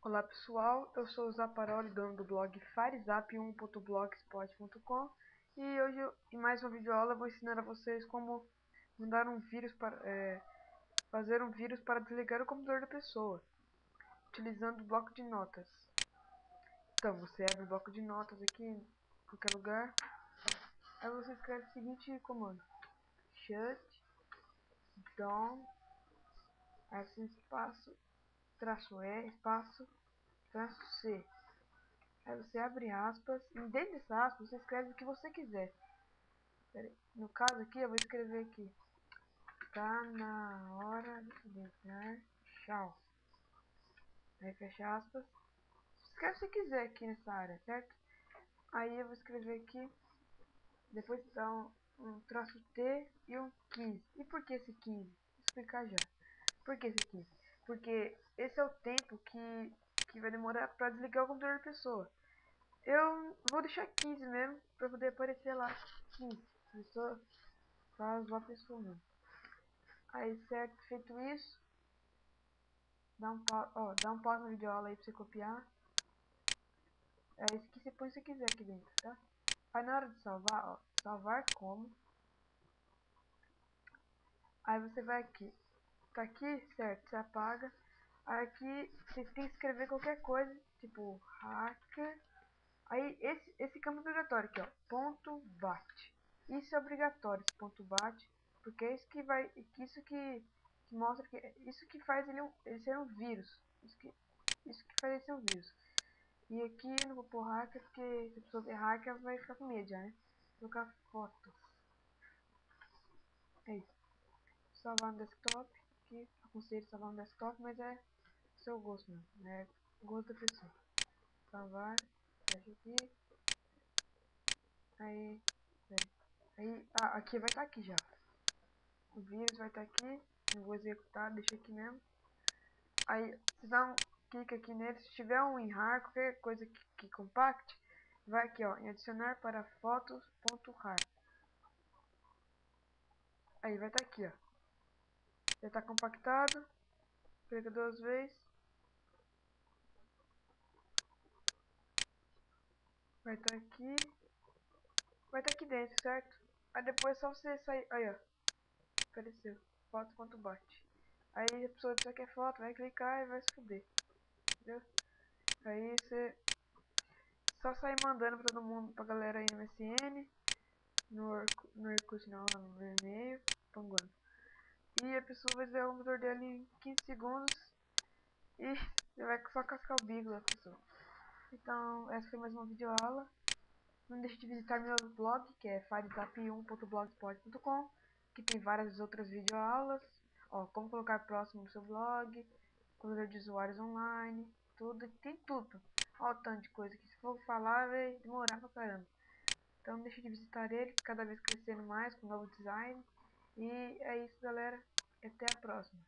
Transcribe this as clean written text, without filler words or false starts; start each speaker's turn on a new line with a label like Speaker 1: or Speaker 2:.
Speaker 1: Olá pessoal, eu sou o Zaparoli, dono do blog firezap1.blogspot.com e hoje em mais uma videoaula eu vou ensinar a vocês como mandar um vírus para fazer um vírus para desligar o computador da pessoa, utilizando o bloco de notas. Então você abre o bloco de notas aqui em qualquer lugar, aí você escreve o seguinte comando: shut down, assim espaço, traço E, espaço, traço C. Aí você abre aspas, e dentro dessa aspas você escreve o que você quiser. No caso aqui, eu vou escrever aqui: tá na hora de dar tchau. Aí fecha aspas. Escreve se quiser aqui nessa área, certo? Aí eu vou escrever aqui, depois dá um traço T e um 15. E por que esse 15? Vou explicar já. Por que esse 15? Porque esse é o tempo que vai demorar para desligar o computador da pessoa. Eu vou deixar 15 mesmo, para poder aparecer lá 15. A pessoa faz uma pessoa mesmo. Aí, certo, feito isso, dá um pause na videoaula aí pra você copiar. É isso que você põe se você quiser aqui dentro, tá? Aí na hora de salvar, ó, salvar como. Aí você vai aqui. Tá aqui, certo, você apaga. Aí aqui você tem que escrever qualquer coisa, tipo hacker. Aí esse campo é obrigatório aqui, ó, ponto bat. Isso é obrigatório, esse ponto bat, porque é isso que vai, que mostra que isso que faz ele ser um vírus. Isso que faz ele ser um vírus. E aqui eu não vou pôr hacker, porque se a pessoa ver hacker vai ficar com medo já, né? Vou colocar foto. É isso. Salvar no desktop. Aqui aconselho salvar no desktop, mas é seu gosto mesmo, né? Gosto da pessoa. Salvar. Fecha aqui. Aí. Aí, aqui vai estar aqui já. O vírus vai estar aqui. Eu vou executar, deixa aqui mesmo. Aí você dá um clique aqui nele. Se tiver um WinRAR, qualquer coisa que compacte, vai aqui, ó, em adicionar para fotos.rar. Aí vai estar aqui, ó. Já está compactado. Clica duas vezes. Vai estar aqui. Vai estar aqui dentro, certo? Aí depois é só você sair. Aí, ó. Apareceu. Foto.bat. Aí a pessoa pensa que é foto, vai clicar e vai se fuder. Entendeu? Aí você só sair mandando pra todo mundo, pra galera aí no MSN, no Orkut não, no e-mail, panguando. E a pessoa vai ver o computador dele em 15 segundos e você vai só cascar o bico da pessoa. Então, essa foi mais uma videoaula. Não deixe de visitar meu blog, que é firezap1.blogspot.com, que tem várias outras videoaulas. Ó, como colocar próximo no seu blog, coisa de usuários online, tudo, tem tudo. Ó, o tanto de coisa que se for falar vai demorar pra caramba. Então não deixe de visitar ele, cada vez crescendo mais com novo design. E é isso, galera. Até a próxima.